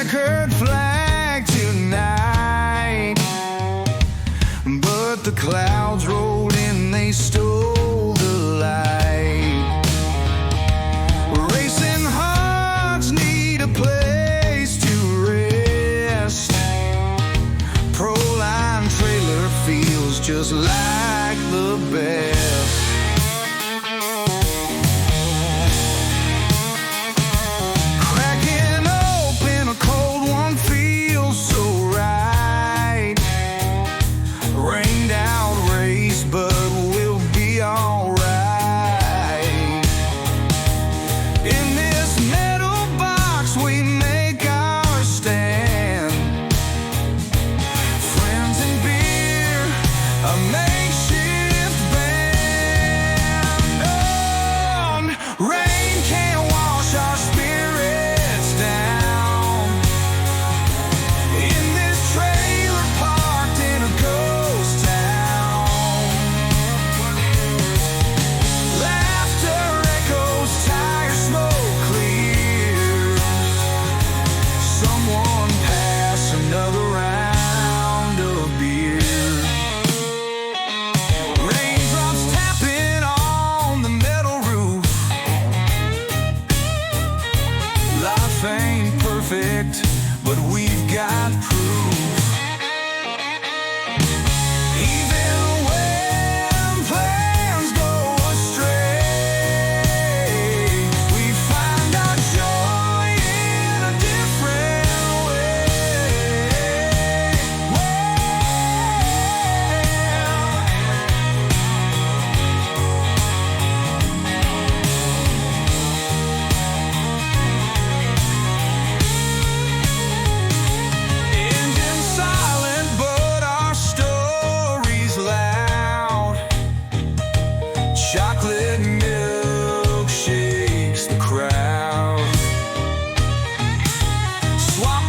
checkered flag tonight, but the clouds rolled in, they stole the light. Racing hearts need a place to rest. Proline trailer feels just like the best. Cracking open a cold one feels so right. Rained out race, but we'll be alright. In this metal box we make our stand. Friends and beer, a makeshift band. On rain can't wash our spirits down. In this trailer parked in a ghost town, laughter echoes, tire smoke clears. Someone pass another round of beer. Raindrops tapping on the metal roof. Life ain't perfect, but we've got proof. Even when plans go astray, we find our joy in a different way. Engine silent, but our story's loud. Chocolate milk shakes the crowd. Swap